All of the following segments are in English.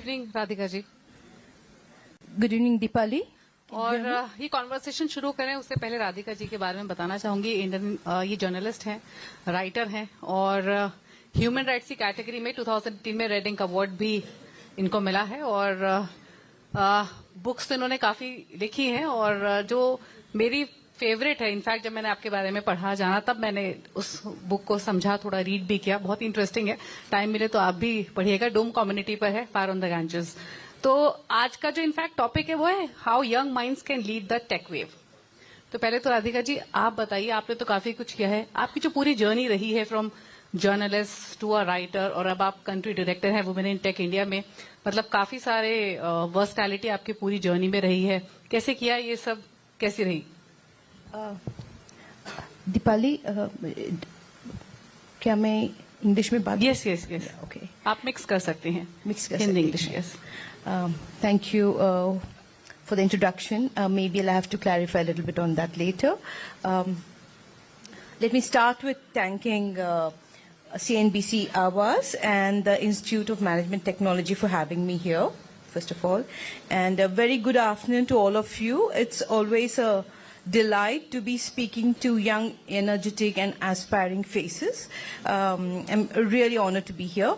Evening Radhika ji. Good evening Deepali. और ये conversation शुरू करें उससे पहले राधिका जी के बारे में बताना चाहूंगी। इंडियन ये जर्नलिस्ट हैं, राइटर हैं और ह्यूमन राइट्स की कैटेगरी में 2018 में रेड इंक अवार्ड भी इनको मिला है। और बुक्स तो इन्होंने काफी लिखी हैं और जो मेरी फेवरेट है, इनफैक्ट जब मैंने आपके बारे में पढ़ा जाना तब मैंने उस बुक को समझा, थोड़ा रीड भी किया, बहुत इंटरेस्टिंग है। टाइम मिले तो आप भी पढ़िएगा। डूम कम्युनिटी पर है, फायर ऑन द गैंजेस। तो आज का जो इनफैक्ट टॉपिक है वो है how young minds can lead the tech wave. तो पहले तो राधिका जी आप बताइए, आपने तो काफी कुछ किया है, आपकी जो पूरी जर्नी रही है from journalist to a writer और अब आप कंट्री डायरेक्टर हैं वुमेन इन टेक इंडिया में, मतलब काफी सारे वर्सटैलिटी आपकी पूरी जर्नी में रही है। कैसे किया ये सब, कैसी रही? दीपाली, क्या मैं इंग्लिश में बात? यस यस यस, ओके, आप मिक्स कर सकते हैं, मिक्स कर हिंदी सकते इंग्लिश। हैं। Yes, Thank you for the introduction. Maybe I'll have to clarify a little bit on that later. Let me start with thanking CNBC Awas and the Institute of Management Technology for having me here, first of all. And a very good afternoon to all of you. It's always a delight to be speaking to young, energetic and aspiring faces. I'm really honored to be here.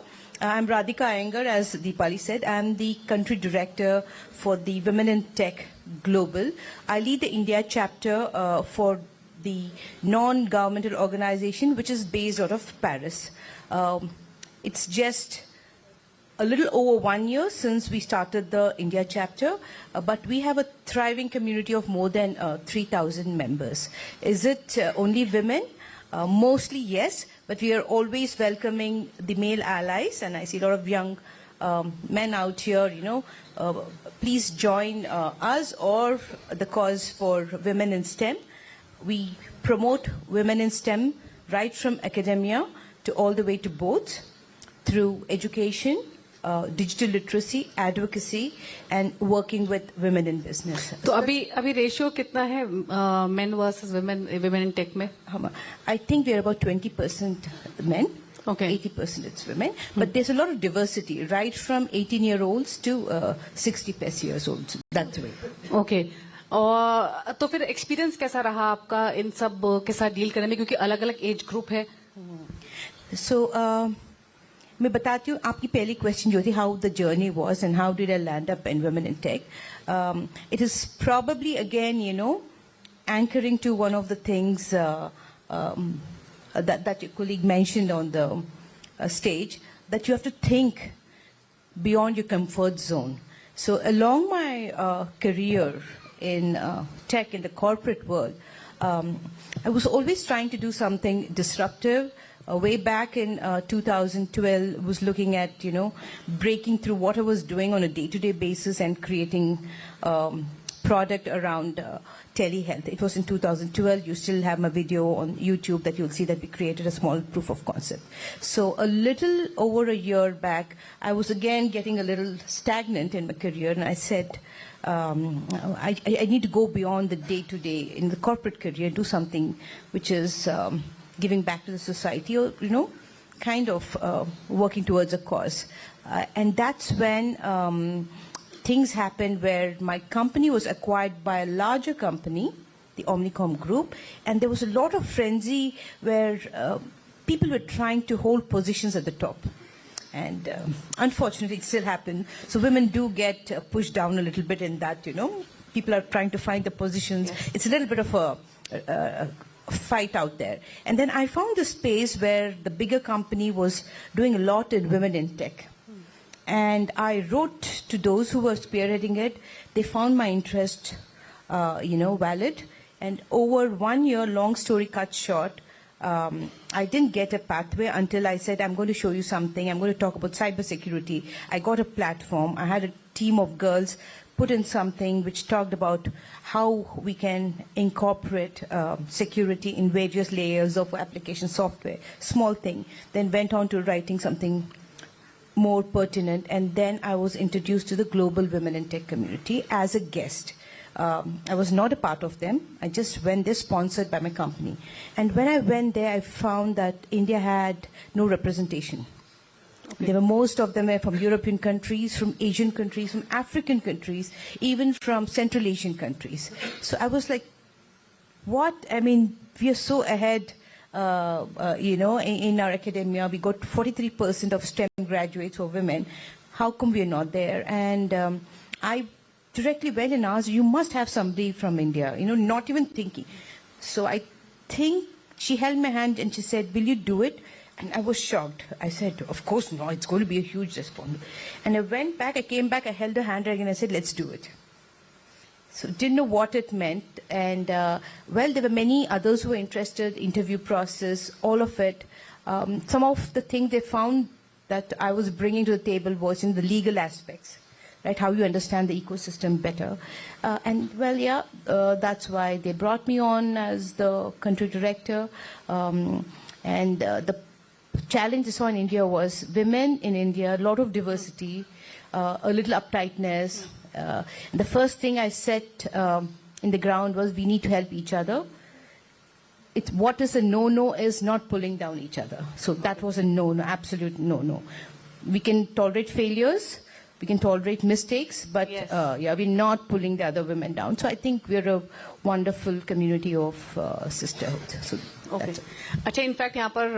I'm Radhika Iyengar, as Deepali said. I'm the country director for the Women in Tech Global. I lead the India chapter for the non-governmental organization, which is based out of Paris. It's just a little over 1 year since we started the India chapter, but we have a thriving community of more than 3,000 members. Is it only women? Mostly yes, but we are always welcoming the male allies, and I see a lot of young men out here, you know. Please join us or the cause for women in STEM. We promote women in STEM right from academia to all the way to boards through education, digital literacy, advocacy, and working with women in business. तो अभी ratio कितना है main versus women in tech में? I think we're about 20% men. Okay. 80% it's women. But there's a lot of diversity, right from 18-year-olds to 60+ years old. That's the way. Okay. और तो फिर experience कैसा रहा आपका इन सब के साथ डील करने में, क्योंकि अलग अलग एज ग्रुप है? So, मैं बताती हूँ आपकी पहली क्वेश्चन जो थी, how the journey was and how did I land up in women in tech. It is probably again, you know, anchoring to one of the things that your colleague mentioned on the stage, that you have to think beyond your comfort zone. So along my career in tech, in the corporate world, I was always trying to do something disruptive. Way back in 2012, was looking at, you know, breaking through what I was doing on a day-to-day basis and creating product around telehealth. It was in 2012. You still have my video on YouTube that you'll see that we created a small proof of concept. So a little over a year back, I was again getting a little stagnant in my career, and I said, I need to go beyond the day-to-day in the corporate career, do something which is giving back to the society, or, you know, kind of working towards a cause. And that's when things happened where my company was acquired by a larger company, the Omnicom Group, and there was a lot of frenzy where people were trying to hold positions at the top. And unfortunately, it still happened. So women do get pushed down a little bit in that, you know. People are trying to find the positions. Yes. It's a little bit of a fight out there. And then I found this space where the bigger company was doing a lot in women in tech. And I wrote to those who were spearheading it. They found my interest, you know, valid. And over 1 year, long story cut short, I didn't get a pathway until I said, I'm going to show you something. I'm going to talk about cybersecurity. I got a platform. I had a team of girls put in something which talked about how we can incorporate security in various layers of application software. Small thing. Then went on to writing something more pertinent, and then I was introduced to the global women in tech community as a guest. I was not a part of them. I just went there sponsored by my company. And when I went there, I found that India had no representation. They were, most of them were from European countries, from Asian countries, from African countries, even from Central Asian countries. So I was like, what? I mean, we are so ahead, in our academia. We got 43% of STEM graduates were women. How come we are not there? And I directly went and asked, you must have somebody from India, not even thinking. So I think she held my hand and she said, will you do it? And I was shocked. I said, of course not, it's going to be a huge responsibility. And I went back, I came back, I held her hand again and I said, let's do it. So didn't know what it meant. And there were many others who were interested, interview process, all of it. Some of the things they found that I was bringing to the table was in the legal aspects, right? How you understand the ecosystem better. That's why they brought me on as the country director. The challenge I saw in India was women in India, a lot of diversity, a little uptightness. The first thing I set in the ground was we need to help each other. What is a no-no is not pulling down each other. So that was a no-no, absolute no-no. We can tolerate failures, we can tolerate mistakes, but yes. We're not pulling the other women down. So I think we're a wonderful community of sisterhood. So okay अच्छा in fact यहाँ पर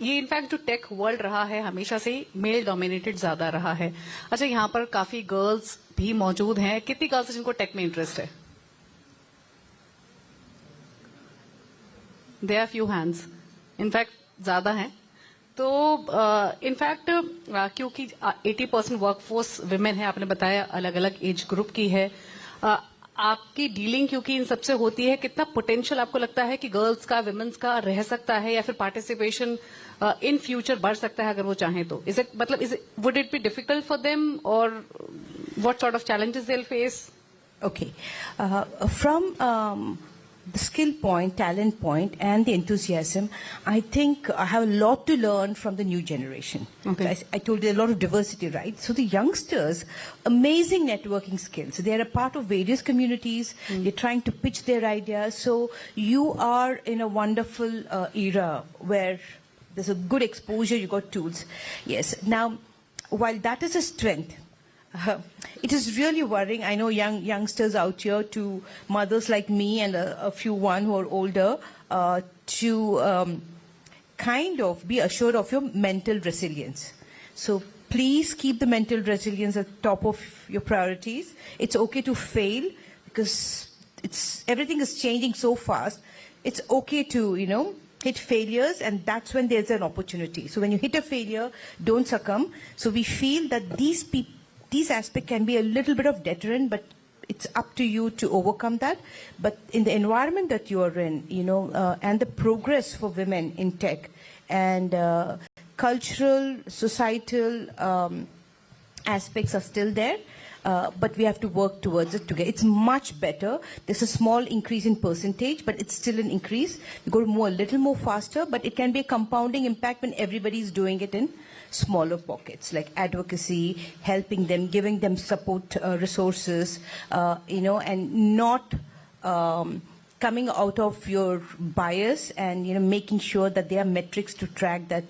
ये in fact जो tech world रहा है हमेशा से male dominated ज्यादा रहा है अच्छा यहाँ पर काफी गर्ल्स भी मौजूद हैं कितनी गर्ल्स जिनको टेक में इंटरेस्ट है there are few hands in fact ज्यादा हैं तो इनफैक्ट क्योंकि 80% वर्कफोर्स विमेन है आपने बताया अलग अलग एज ग्रुप की है आपकी डीलिंग क्योंकि इन सबसे होती है कितना पोटेंशियल आपको लगता है कि गर्ल्स का विमेन्स का रह सकता है या फिर पार्टिसिपेशन इन फ्यूचर बढ़ सकता है अगर वो चाहें तो would it be difficult for them और what sort of challenges they will face Okay. From the skill point, talent point, and the enthusiasm, I think I have a lot to learn from the new generation. Okay. So I told you a lot of diversity, right? So the youngsters, amazing networking skills. They are a part of various communities. They're trying to pitch their ideas. So you are in a wonderful era where there's a good exposure, you got tools. Yes. Now, while that is a strength, it is really worrying. I know youngsters out here, to mothers like me and a few one who are older, to kind of be assured of your mental resilience. So please keep the mental resilience at the top of your priorities. It's okay to fail because everything is changing so fast. It's okay to, hit failures, and that's when there's an opportunity. So when you hit a failure, don't succumb. So we feel that these aspects can be a little bit of deterrent, but it's up to you to overcome that. But in the environment that you are in, and the progress for women in tech and cultural, societal aspects are still there. But we have to work towards it together. It's much better. There's a small increase in percentage, but it's still an increase. We go a little more faster, but it can be a compounding impact when everybody's doing it in smaller pockets, like advocacy, helping them, giving them support resources, and not coming out of your bias and, making sure that there are metrics to track that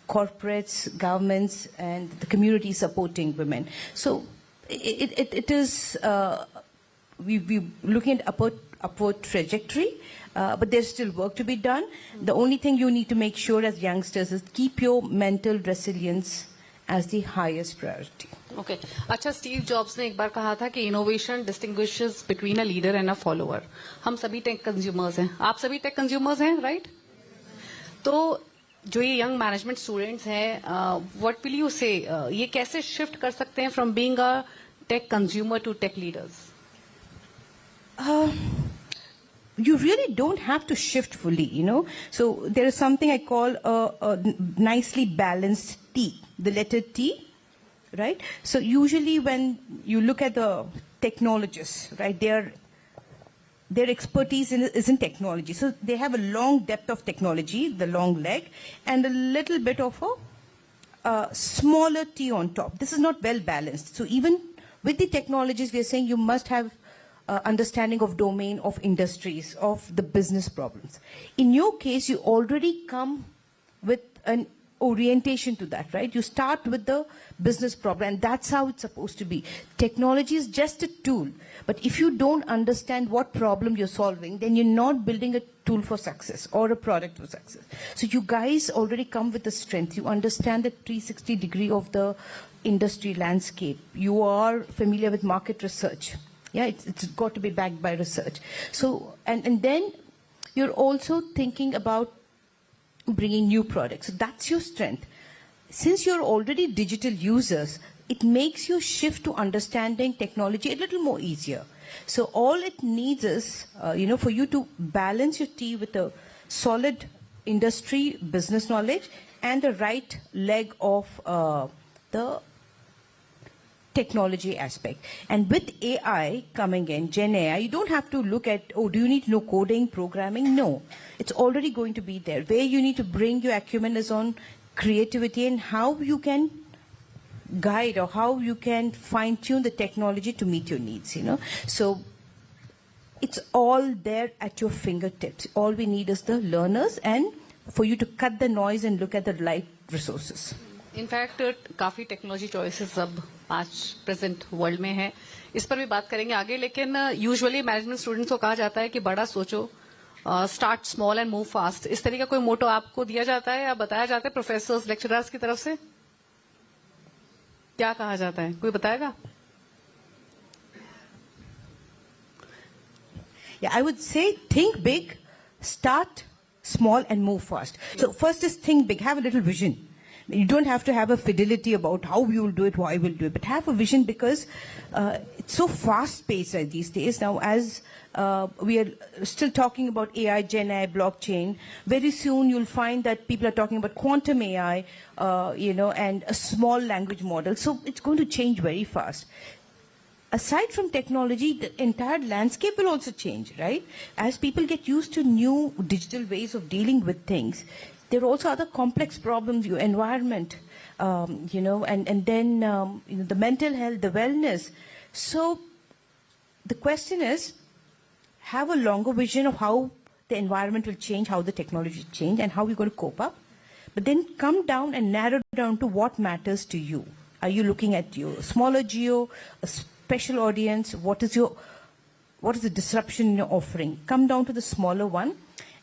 corporates, governments, and the community supporting women. So it is, we're looking at upward trajectory, but there's still work to be done. The only thing you need to make sure as youngsters is keep your mental resilience as the highest priority. Okay अच्छा Steve jobs ने एक बार कहा था कि innovation distinguishes between a leader and a follower हम सभी take consumers हैं आप सभी टेक कंज्यूमर्स हैं राइट तो जो ये यंग मैनेजमेंट स्टूडेंट्स हैं व्हाट विल यू से ये कैसे शिफ्ट कर सकते हैं from being a tech consumer to tech leaders You really don't have to shift fully, So there is something I call a nicely balanced T, the letter T, right? So usually when you look at the technologists, right, their expertise is in technology. So they have a long depth of technology, the long leg, and a little bit of a smaller T on top. This is not well balanced. So even with the technologies, we are saying you must have understanding of domain, of industries, of the business problems. In your case, you already come with an orientation to that, right? You start with the business problem, and that's how it's supposed to be. Technology is just a tool, but if you don't understand what problem you're solving, then you're not building a tool for success or a product for success. So you guys already come with the strength. You understand the 360 degree of the industry landscape. You are familiar with market research. Yeah, it's got to be backed by research. So, and then you're also thinking about bringing new products. So that's your strength. Since you're already digital users, it makes you shift to understanding technology a little more easier. So all it needs is, for you to balance your tea with a solid industry business knowledge and the right leg of the technology aspect. And with AI coming in, Gen AI, you don't have to look at, do you need to know coding, programming? No. It's already going to be there. Where you need to bring your acumen is on creativity and how you can guide or how you can fine-tune the technology to meet your needs, So it's all there at your fingertips. All we need is the learners and for you to cut the noise and look at the right resources. In fact काफी technology choices अब 5 present world में है, इस पर भी बात करेंगे आगे. लेकिन यूजुअली मैनेजमेंट स्टूडेंट्स को कहा जाता है कि बड़ा सोचो, start small and move fast. इस तरह का कोई मोटो आपको दिया जाता है या बताया जाता है प्रोफेसर्स, लेक्चरर्स की तरफ से? क्या कहा जाता है, कोई बताएगा? Yeah, I would say think big, start small and move fast. So first is think big, have a little vision. You don't have to have a fidelity about how we will do it, why we will do it, but have a vision because it's so fast-paced these days. Now, as we are still talking about AI, Gen AI, blockchain, very soon you'll find that people are talking about quantum AI, and a small language model. So it's going to change very fast. Aside from technology, the entire landscape will also change, right? As people get used to new digital ways of dealing with things, there are also other complex problems, your environment, and then the mental health, the wellness. So the question is, have a longer vision of how the environment will change, how the technology will change, and how you're going to cope up. But then come down and narrow down to what matters to you. Are you looking at your smaller geo, a special audience? What is the disruption you're offering? Come down to the smaller one.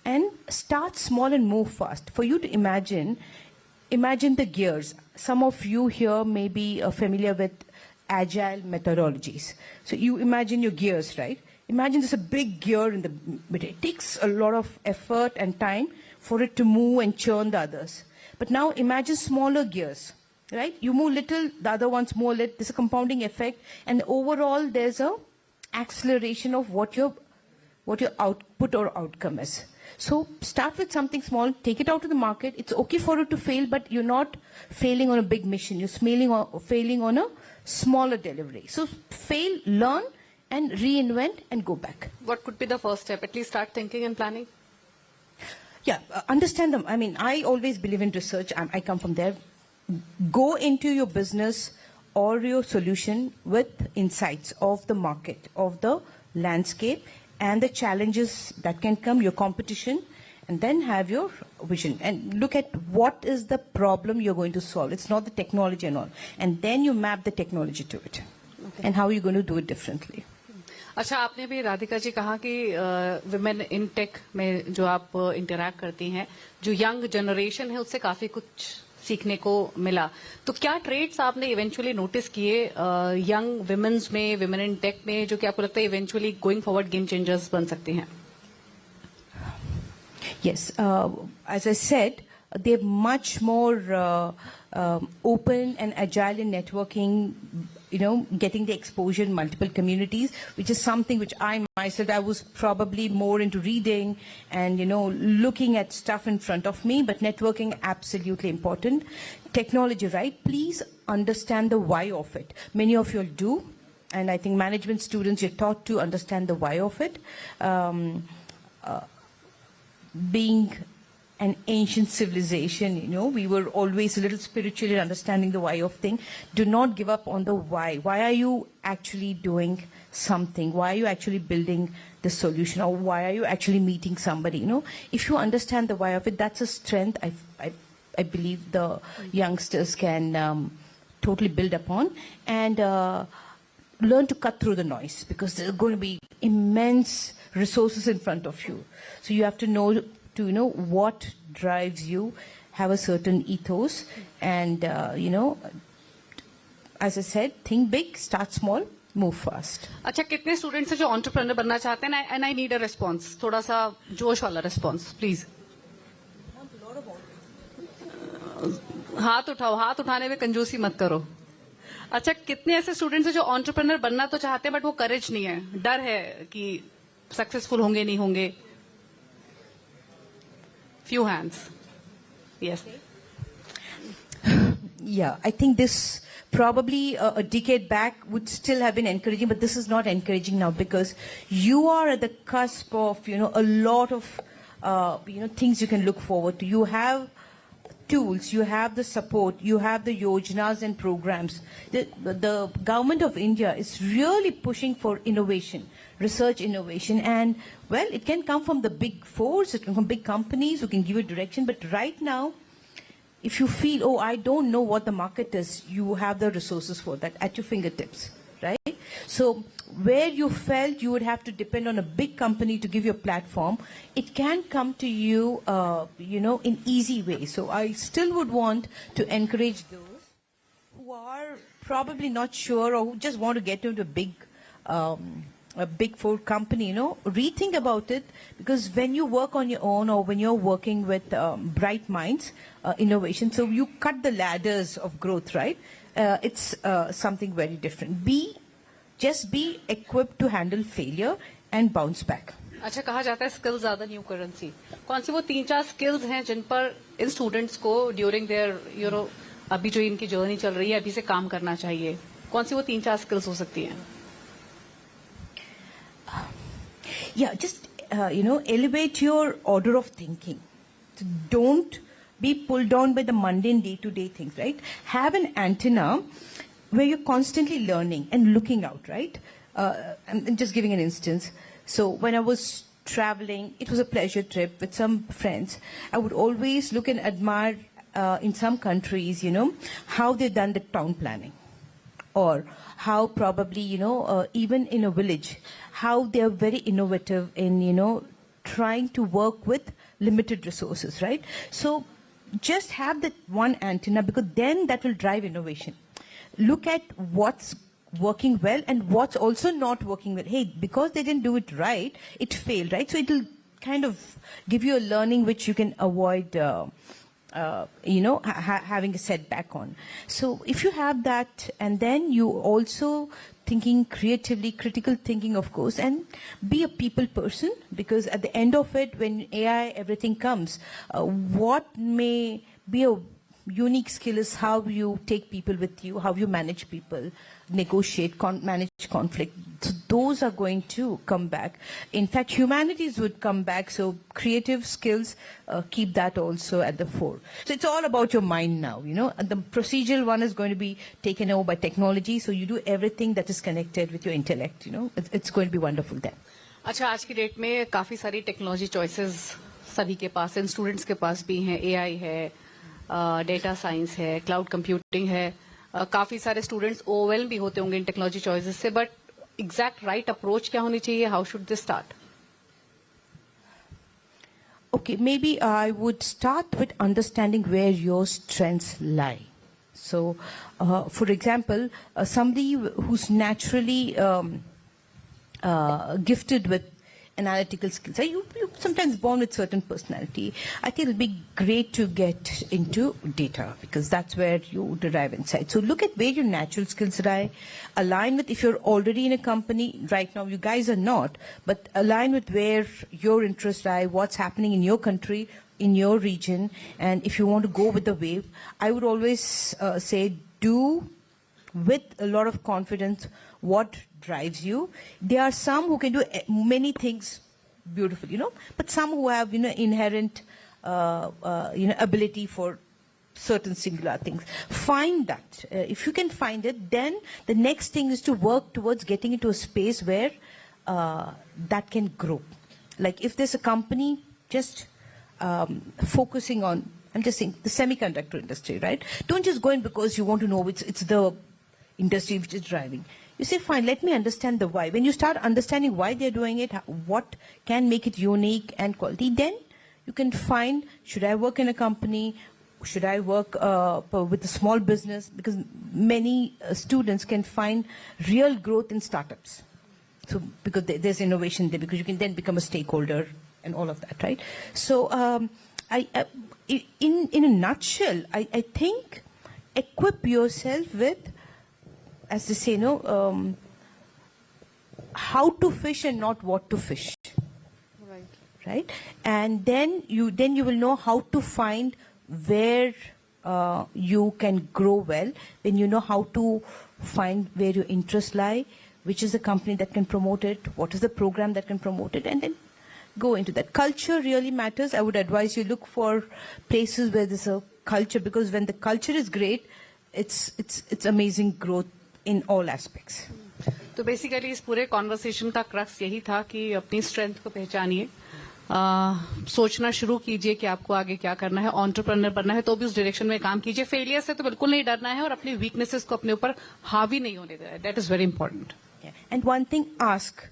And start small and move fast. For you to imagine the gears. Some of you here may be familiar with agile methodologies. So you imagine your gears, right? Imagine there's a big gear in the middle. It takes a lot of effort and time for it to move and churn the others. But now imagine smaller gears, right? You move little, the other one's more little. There's a compounding effect. And overall, there's a acceleration of what your output or outcome is. So start with something small, take it out to the market. It's okay for it to fail, but you're not failing on a big mission. You're failing on a smaller delivery. So fail, learn, and reinvent and go back. What could be the first step? At least start thinking and planning? Yeah, understand them. I mean, I always believe in research. I come from there. Go into your business or your solution with insights of the market, of the landscape, and the challenges that can come, your competition, and then have your vision. And look at what is the problem you're going to solve. It's not the technology and all. And then you map the technology to it. Okay. And how you're going to do it differently. अच्छा, आपने भी राधिका जी कहा कि women in take में जो आप interact करती हैं, जो यंग जनरेशन है उससे काफी कुछ सीखने को मिला. तो क्या ट्रेड्स आपने इवेंचुअली नोटिस किए यंग विमेन्स में, विमेन इन टेक में, जो कि आपको लगता है eventually going forward game changers बन सकती हैं? Yes, as I said, they're much more open and agile in networking, getting the exposure in multiple communities, which is something which I myself, I was probably more into reading and, looking at stuff in front of me, but networking, absolutely important. Technology, right? Please understand the why of it. Many of you do, and I think management students, you're taught to understand the why of it. Being an ancient civilization, we were always a little spiritual in understanding the why of things. Do not give up on the why. Why are you actually doing something? Why are you actually building the solution? Or why are you actually meeting somebody? If you understand the why of it, that's a strength I believe the youngsters can totally build upon, and learn to cut through the noise, because there are going to be immense resources in front of you. So you have to know what drives you, have a certain ethos, and as I said, think big, start small, move fast. अच्छा, कितने students हैं जो entrepreneur बनना चाहते हैं? And I need a response, थोड़ा सा जोश वाला रिस्पांस प्लीज. हाथ उठाओ, हाथ उठाने में कंजूसी मत करो. अच्छा, कितने ऐसे स्टूडेंट्स हैं जो एंटरप्रेन्योर बनना तो चाहते हैं बट वो करेज नहीं है, डर है कि सक्सेसफुल होंगे नहीं होंगे? Few hands. Yes. Yeah, I think this probably a decade back would still have been encouraging, but this is not encouraging now, because you are at the cusp of, a lot of, things you can look forward to. You have tools, you have the support, you have the yojnas and programs. The government of India is really pushing for innovation, research innovation, and well, it can come from the big fours, it can come from big companies who can give you direction, but right now, if you feel, oh, I don't know what the market is, you have the resources for that at your fingertips, right? So where you felt you would have to depend on a big company to give you a platform, it can come to you, in easy ways. So I still would want to encourage those who are probably not sure, or who just want to get into a big four company, rethink about it, because when you work on your own, or when you're working with bright minds, innovation, so you cut the ladders of growth, right? It's something very different. Just be equipped to handle failure and bounce back. अच्छा, कहा जाता है skills ज्यादा new currency. कौन सी वो 3-4 skills हैं जिन पर इन students को ड्यूरिंग देयर अभी जो इनकी जर्नी चल रही है अभी से काम करना चाहिए? कौन सी वो 3-4 स्किल्स हो सकती हैं? Yeah, just, elevate your order of thinking. So don't be pulled down by the mundane day-to-day things, right? Have an antenna where you're constantly learning and looking out, right? I'm just giving an instance. So when I was traveling, it was a pleasure trip with some friends. I would always look and admire in some countries, how they've done the town planning. Or how probably, even in a village, how they're very innovative in, trying to work with limited resources, right? So just have that one antenna, because then that will drive innovation. Look at what's working well and what's also not working well. Hey, because they didn't do it right, it failed, right? So it'll kind of give you a learning which you can avoid having a setback on. So if you have that, and then you also thinking creatively, critical thinking, of course, and be a people person, because at the end of it, when AI, everything comes, what may be a unique skill is how you take people with you, how you manage people, negotiate, manage conflict. So those are going to come back. In fact, humanities would come back. So creative skills, keep that also at the fore. So it's all about your mind now, The procedural one is going to be taken over by technology. So you do everything that is connected with your intellect, It's going to be wonderful then. अच्छा, आज की date में काफी सारी technology choices सभी के पास हैं, students के पास भी हैं. एआई है, डेटा साइंस है, क्लाउड कंप्यूटिंग है. काफी सारे स्टूडेंट्स ओवरवेल्म भी होते होंगे इन टेक्नोलॉजी चॉइसेस से, बट एग्जैक्ट राइट अप्रोच क्या होनी चाहिए? How should they start? Okay, maybe I would start with understanding where your strengths lie. So, for example, somebody who's naturally gifted with analytical skills. You're sometimes born with certain personality. I think it'll be great to get into data, because that's where you derive insight. So look at where your natural skills lie. Align with, if you're already in a company, right now you guys are not, but align with where your interests lie, what's happening in your country, in your region, and if you want to go with the wave, I would always say do with a lot of confidence what drives you. There are some who can do many things beautifully, but some who have, inherent, ability for certain singular things. Find that. If you can find it, then the next thing is to work towards getting into a space where that can grow. Like if there's a company just focusing on I'm just saying the semiconductor industry, right? Don't just go in because you want to know it's the industry which is driving. You say, fine, let me understand the why. When you start understanding why they're doing it, what can make it unique and quality, then you can find, should I work in a company? Should I work with a small business? Because many students can find real growth in startups. So because there's innovation there, because you can then become a stakeholder and all of that, right? So in a nutshell, I think equip yourself with, as they say, how to fish and not what to fish. Right? And then you will know how to find where you can grow well, when you know how to find where your interests lie, which is the company that can promote it, what is the program that can promote it, and then go into that. Culture really matters. I would advise you look for places where there's a culture, because when the culture is great, it's amazing growth in all aspects. तो basically इस पूरे conversation का crux यही था कि अपनी strength को पहचानिए, सोचना शुरू कीजिए कि आपको आगे क्या करना है, एंटरप्रेन्योर बनना है तो भी उस डायरेक्शन में काम कीजिए, फेलियर से तो बिल्कुल नहीं डरना है और अपनी वीकनेसेस को अपने ऊपर हावी नहीं होने देना है. That is very important. And one thing, ask.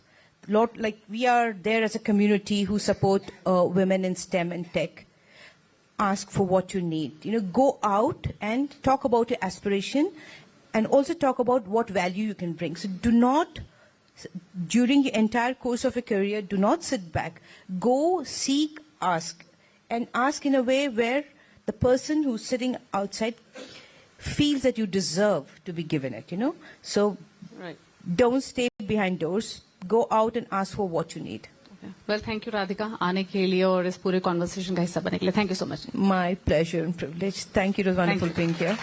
Lot, like we are there as a community who support women in STEM and tech. Ask for what you need. Go out and talk about your aspiration, and also talk about what value you can bring. So do not, during the entire course of your career, do not sit back. Go, seek, ask. And ask in a way where the person who's sitting outside feels that you deserve to be given it, So Right. don't stay behind doors. Go out and ask for what you need. Well, thank you Radhika आने के लिए और इस पूरे conversation का हिस्सा बनने के लिए. Thank you so much. My pleasure and privilege. Thank you. It was wonderful being here.